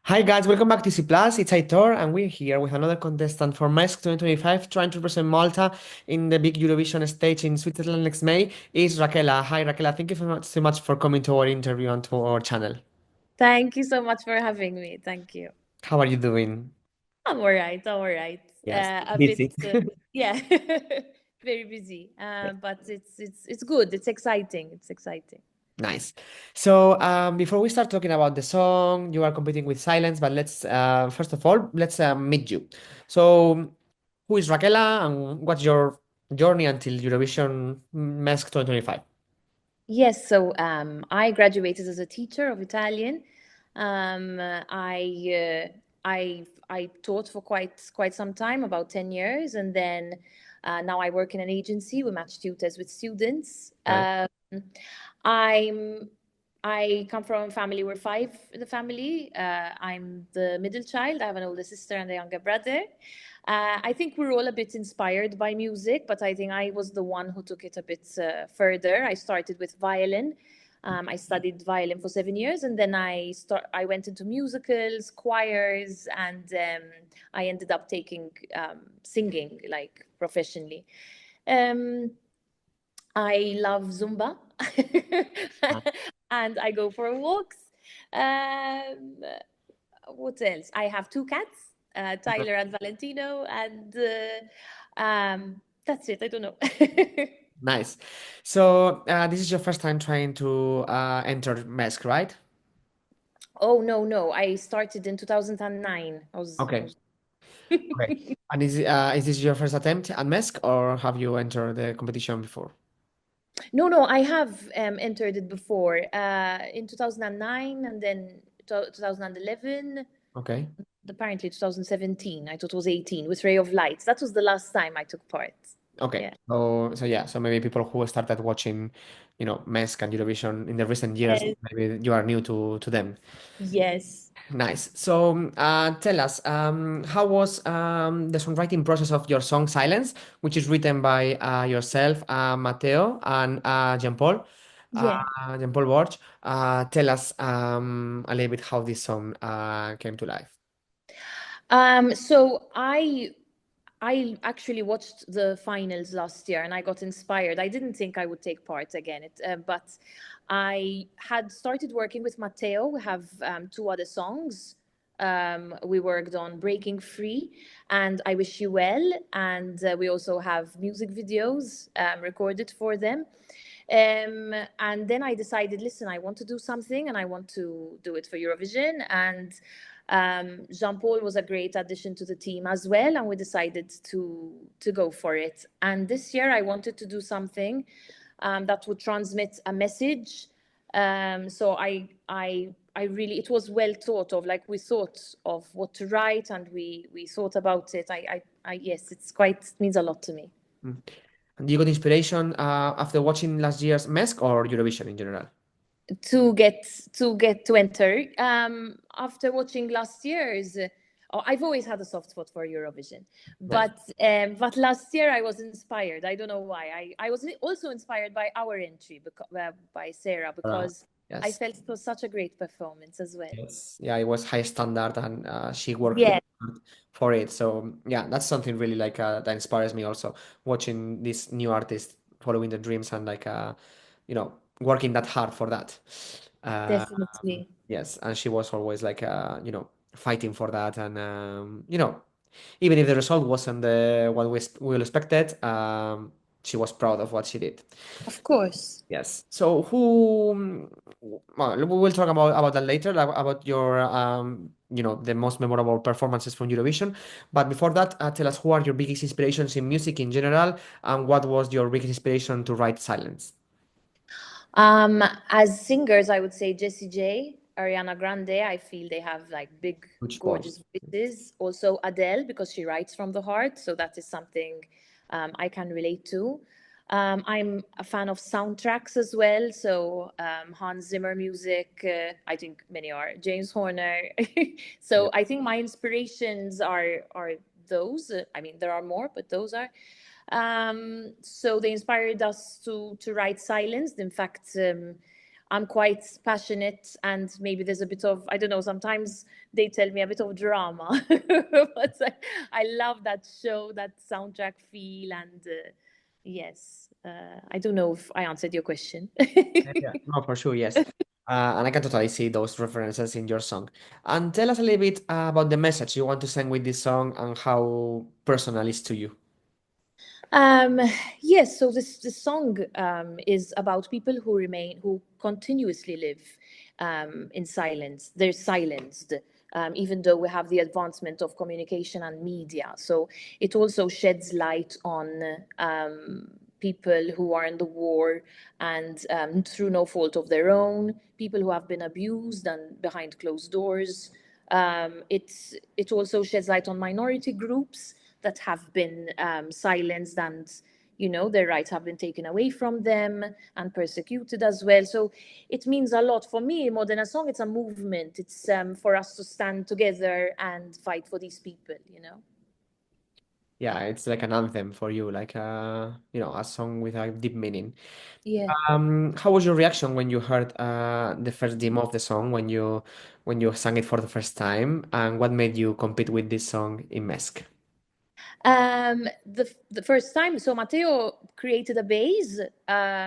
Hi guys, welcome back to ESCplus. It's Aitor, and we're here with another contestant for MESC 2025, trying to represent Malta in the big Eurovision stage in Switzerland next May. Is Raquela. Hi Raquela, thank you so much for coming to our interview and to our channel. Thank you so much for having me. Thank you. How are you doing? I'm all right. I'm all right. Yes, A bit, busy. yeah, very busy. But it's good. It's exciting. It's exciting. Nice. So before we start talking about the song, you are competing with Silence, but let's first of all let's meet you. So who is Raquela, and what's your journey until Eurovision MESC 2025? Yes. So I graduated as a teacher of Italian. I taught for quite some time, about 10 years, and then now I work in an agency. We match tutors with students. Nice. I'm I come from a family. We're five in the family. I'm the middle child. I have an older sister and a younger brother. I think we're all a bit inspired by music, but I think I was the one who took it a bit further. I started with violin. I studied violin for 7 years, and then I went into musicals, choirs, and I ended up taking singing like professionally. Um, I love Zumba, and I go for walks. Um, what else? I have two cats, Tyler and Valentino, and that's it. I don't know. Nice. So this is your first time trying to enter MESC, right? Oh no, no! I started in 2009. I Okay. was Okay. And is this your first attempt at MESC, or have you entered the competition before? No, no. I have entered it before in 2009, and then 2011. Okay. Apparently 2017. I thought it was 18 with Ray of Lights. That was the last time I took part. Okay. Yeah. So yeah. So maybe people who started watching, MESC and Eurovision in the recent years, Yes. maybe you are new to them. Yes. Nice. So tell us, how was the songwriting process of your song Silence, which is written by yourself, Matteo, and Jean-Paul, Yeah. Jean-Paul Borch. Tell us a little bit how this song came to life. So I actually watched the finals last year and I got inspired. I didn't think I would take part again, but I had started working with Matteo. We have two other songs. We worked on Breaking Free and I Wish You Well, and we also have music videos recorded for them. And then I decided, listen, I want to do something and I want to do it for Eurovision. And Jean Paul was a great addition to the team as well, and we decided to go for it. And this year, I wanted to do something that would transmit a message. So I really, it was well thought of. Like we thought of what to write, and we thought about it. Yes, it means a lot to me. Mm. And you got inspiration after watching last year's MESC or Eurovision in general? To enter after watching last year's I've always had a soft spot for Eurovision, Nice. but last year I was inspired. I don't know why. I was also inspired by our entry by Sarah, because I Yes. felt it was such a great performance as well. Yes, yeah, it was high standard, and she worked really Yeah, hard for it. So yeah, that's something really like that inspires me also, watching this new artist following the dreams and like working that hard for that. Uh, definitely. yes, and she was always like fighting for that, and even if the result wasn't what we all expected, she was proud of what she did. Of course. Yes. So well, we will talk about that later, like, about your the most memorable performances from Eurovision. But before that, tell us who are your biggest inspirations in music in general, and what was your biggest inspiration to write Silence? As singers, I would say Jessie J, Ariana Grande. I feel they have like big, Which boy? gorgeous voices. Also Adele, because she writes from the heart, so that is something I can relate to. I'm a fan of soundtracks as well, so Hans Zimmer music. I think many are. James Horner. Yeah. So I think my inspirations are those. I mean, there are more, but those are. So they inspired us to write Silence. In fact, I'm quite passionate, and maybe there's a bit of, I don't know, sometimes they tell me a bit of drama, but I love that show, that soundtrack feel, and yes, I don't know if I answered your question. Yeah, no, for sure, yes. And I can totally see those references in your song. And tell us a little bit about the message you want to send with this song and how personal it is to you. Um, yes, so this song is about people who continuously live in silence. They're silenced, even though we have the advancement of communication and media. So it also sheds light on people who are in the war and through no fault of their own, people who have been abused and behind closed doors. It also sheds light on minority groups that have been silenced, and their rights have been taken away from them and persecuted as well. So it means a lot for me. More than a song, it's a movement. It's for us to stand together and fight for these people. Yeah, it's like an anthem for you, like a song with a deep meaning. Yeah. How was your reaction when you heard the first demo of the song when you sang it for the first time, and what made you compete with this song in MESC? The first time, so Matteo created a base,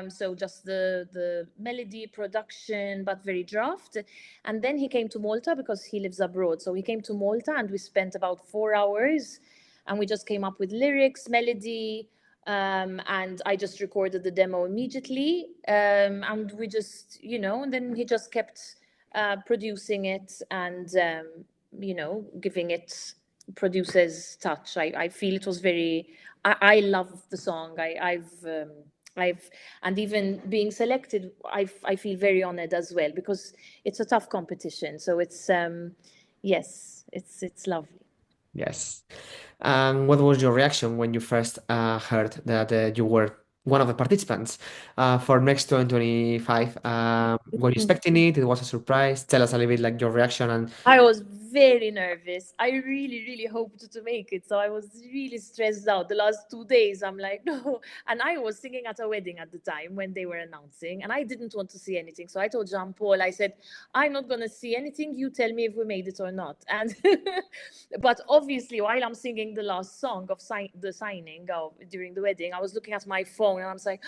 so just the melody production, but very draft. And then he came to Malta because he lives abroad. So he came to Malta, and we spent about 4 hours, and we just came up with lyrics, melody, and I just recorded the demo immediately, and we just, and then he just kept producing it and giving it producer's touch. I feel it was very. I love the song. I've and even being selected, I feel very honored as well, because it's a tough competition. So it's yes, it's lovely. Yes. And what was your reaction when you first heard that you were one of the participants for next 2025? Were you expecting it? It was a surprise. Tell us a little bit like your reaction and I was very nervous. I really, really hoped to make it. So I was really stressed out the last 2 days. I'm like, no. And I was singing at a wedding at the time when they were announcing, and I didn't want to see anything. So I told Jean Paul, I said, I'm not going to see anything. You tell me if we made it or not. And, but obviously, while I'm singing the last song of the signing during the wedding, I was looking at my phone and I was like,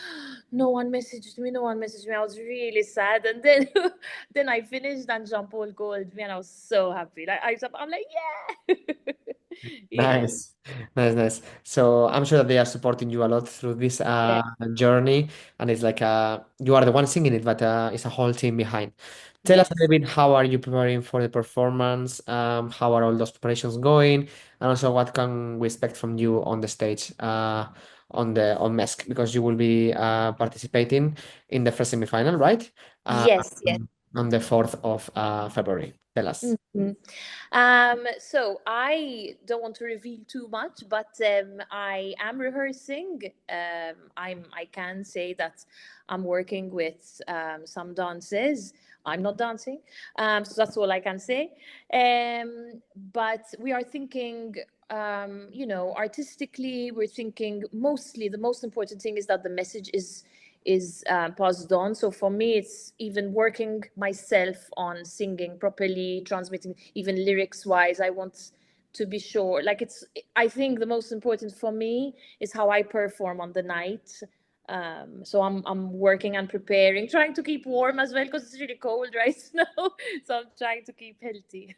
no one messaged me. No one messaged me. I was really sad. And then then I finished, and Jean Paul called me, and I was so happy. Like I'm like, yeah, yeah, nice, nice, nice. So I'm sure that they are supporting you a lot through this yeah. journey, and it's like you are the one singing it, but it's a whole team behind. Tell us a Yes. little bit how are you preparing for the performance? How are all those preparations going? And also what can we expect from you on the stage on MESC, because you will be participating in the first semifinal, right? Uh, Yes, yes. on the 4th of February. Tell us. Mhm. So I don't want to reveal too much, but I am rehearsing. I can say that I'm working with some dances. I'm not dancing, so that's all I can say. But we are thinking, artistically. We're thinking mostly the most important thing is that the message is passed on. So for me, it's even working myself on singing properly, transmitting even lyrics wise. I want to be sure, like I think the most important for me is how I perform on the night. So I'm working and preparing, trying to keep warm as well because it's really cold right now. So I'm trying to keep healthy.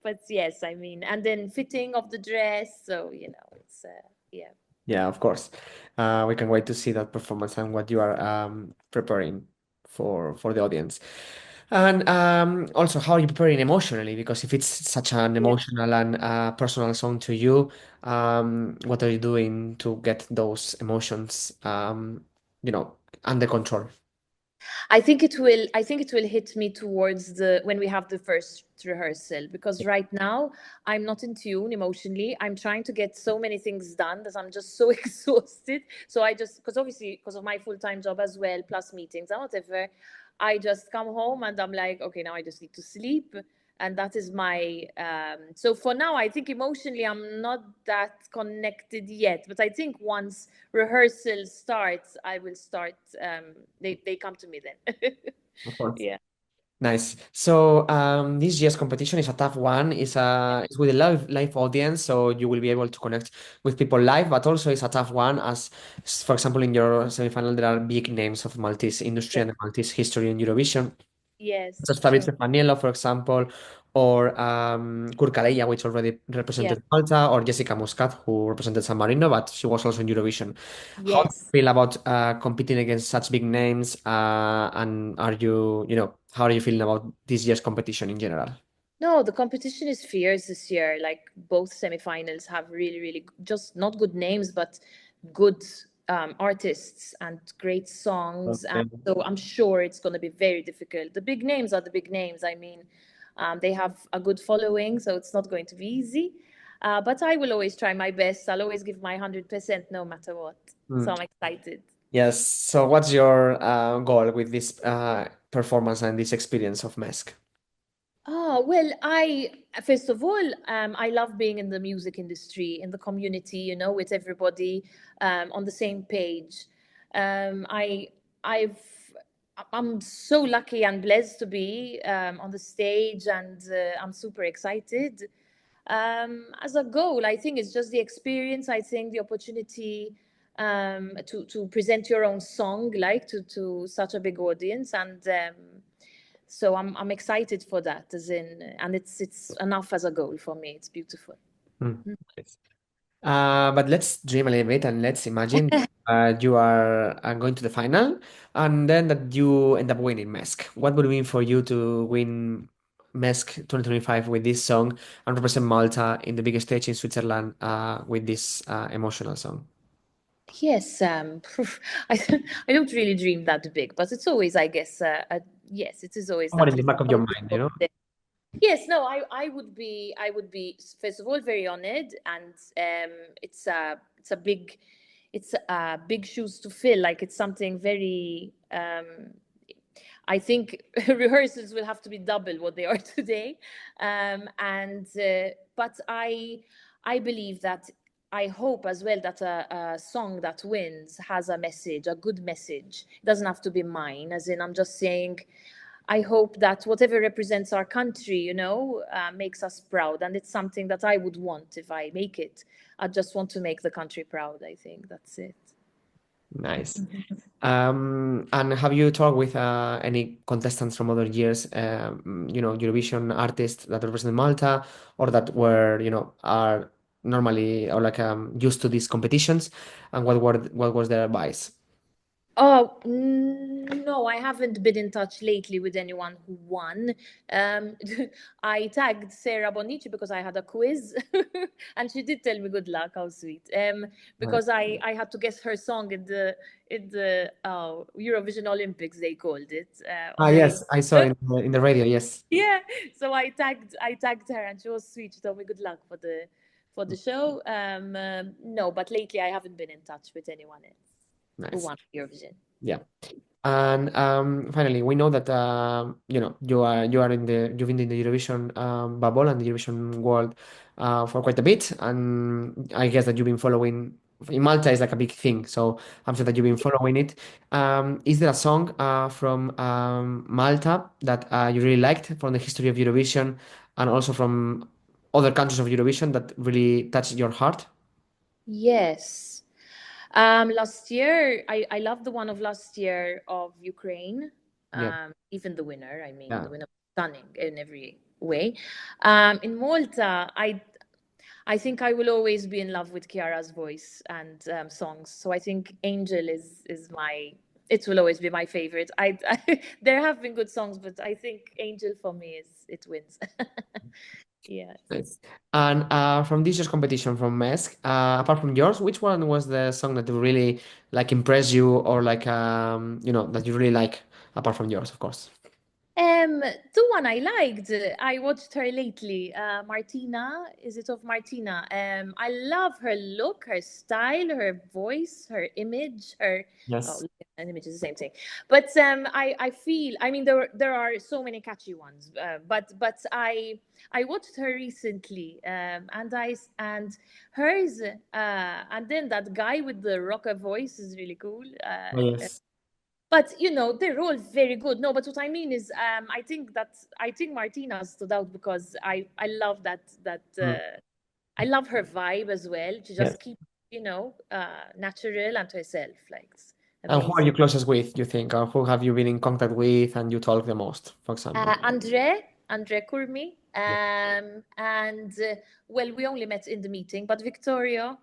But yes, I mean, and then fitting of the dress. So it's yeah. Yeah, of course. We can wait to see that performance and what you are preparing for the audience. And also, how are you preparing emotionally? Because if it's such an Yeah. emotional and personal song to you, what are you doing to get those emotions, you know, under control? I think it will hit me towards the when we have the first rehearsal, because right now I'm not in tune emotionally. I'm trying to get so many things done that I'm just so exhausted. So I just, because obviously because of my full-time job as well, plus meetings and whatever, I just come home and I'm like, okay, now I just need to sleep. and that is my so for now I think emotionally I'm not that connected yet, but I think once rehearsal starts I will start. They come to me then. Of course. Yeah. Nice. So this year's competition is a tough one. It's with a live audience, so you will be able to connect with people live. But also, it's a tough one, as for example, in your semifinal, there are big names of Maltese industry Yes, and the Maltese history in Eurovision. yes, Just true. Fabrizio Faniello, for example, or Kurt Calleja, which already Yeah. represented Malta, or Jessica Muscat, who represented San Marino, but she was also in Eurovision. How do you Yes. feel about competing against such big names? And are you, how are you feeling about this year's competition in general? No, the competition is fierce this year. Like both semifinals have really, really just not good names, but good artists and great songs. And Okay. so I'm sure it's going to be very difficult. The big names are the big names. I mean, they have a good following, so it's not going to be easy. But I will always try my best. I'll always give my 100% no matter what. So Mm. I'm excited. Yes. So, what's your goal with this performance and this experience of MESC? Oh, well, I first of all, I love being in the music industry, in the community, with everybody on the same page. I I've I'm so lucky and blessed to be on the stage, and I'm super excited. As a goal, I think it's just the experience. I think the opportunity to present your own song, like to such a big audience, and so I'm excited for that, as in, and it's enough as a goal for me. It's beautiful. Mm. But let's dream a little bit and let's imagine you are going to the final and then that you end up winning MESC. What would it mean for you to win MESC 2025 with this song and represent Malta in the biggest stage in Switzerland with this emotional song? Yes, I don't really dream that big, but it's always, I guess, yes, it is always What that in the little back of your something mind, for me. Yes, no, I would be first of all very honored, and it's a big shoes to fill. Like it's something very. I think rehearsals will have to be double what they are today, and but I believe that I hope as well that a song that wins has a message, a good message. It doesn't have to be mine, as in I'm just saying I hope that whatever represents our country, makes us proud. And it's something that I would want if I make it. I just want to make the country proud, I think. That's it. Nice. And have you talked with any contestants from other years, Eurovision artists that represent Malta or that were, are normally or like used to these competitions? And what was their advice? Oh, no, I haven't been in touch lately with anyone who won. Um, I tagged Sarah Bonici because I had a quiz and she did tell me good luck. How sweet. Nice. Because I had to guess her song in the Eurovision Olympics, they called it Ah, on the radio. yes, I saw in the radio. Yes, Yeah, so I tagged her and she was sweet. She told me good luck for the show. No, but lately I haven't been in touch with anyone else who nice. won Eurovision. Yeah. And finally, we know that you've been in the Eurovision bubble and the Eurovision world for quite a bit, and I guess that you've been following. In Malta is like a big thing, so I'm sure that you've been following it. Is there a song from Malta that you really liked from the history of Eurovision, and also from other countries of Eurovision that really touched your heart? Yes. Last year, I love the one of last year of Ukraine. Yeah, Even the winner, I mean, yeah, the winner was stunning in every way. In Malta, I think I will always be in love with Chiara's voice and songs. So I think Angel is my. It will always be my favorite. There have been good songs, but I think Angel for me is it wins. Yes. nice. And from this year's competition from MESC, apart from yours, which one was the song that really like impressed you or like that you really like apart from yours, of course? The one I liked, I watched her lately. Martina, is it of Martina? I love her look, her style, her voice, her image, her oh, Yes. an image is the same thing. But I feel, I mean, there are so many catchy ones. But I watched her recently, and hers, and then that guy with the rocker voice is really cool. Oh, yes. But they're all very good. No, but what I mean is, I think Martina stood out because I love that Mm. I love her vibe as well. She Yes. just keeps natural and herself. Like, it's And who are you amazing. closest with, you think? Or who have you been in contact with and you talk the most, for example? Andre Kurmi, Yeah. and well, we only met in the meeting, but Victorio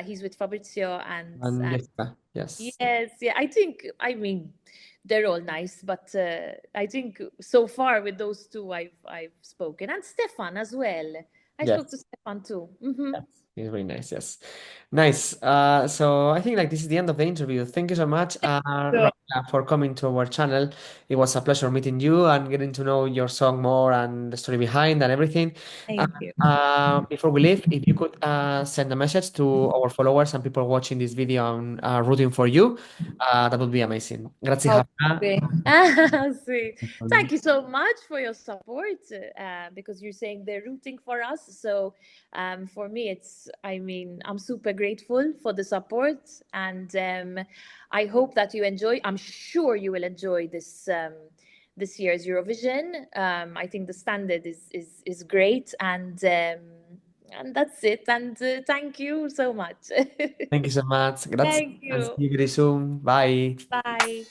he's with Fabrizio And and Jessica, yes. yes, yeah, I mean, they're all nice, but I think so far with those two I've spoken, and Stefan as well. I spoke to Yes. Stefan too. Hmm. Yes. It's very nice, yes. Nice. So I think like this is the end of the interview. Thank you so much, So Raquela, for coming to our channel. It was a pleasure meeting you and getting to know your song more and the story behind and everything. Uh, thank you. Before we leave, if you could send a message to our followers and people watching this video and rooting for you, that would be amazing. Grazie, Oh, Hafna. great. Sweet. Thank you so much for your support, because you're saying they're rooting for us. So for me, I mean, I'm super grateful for the support, and I hope that you enjoy. I'm sure you will enjoy this year's Eurovision. I think the standard is great, and that's it. And thank you so much. Thank you so much. Grazie. Thank And see you. you very soon. Bye. Bye.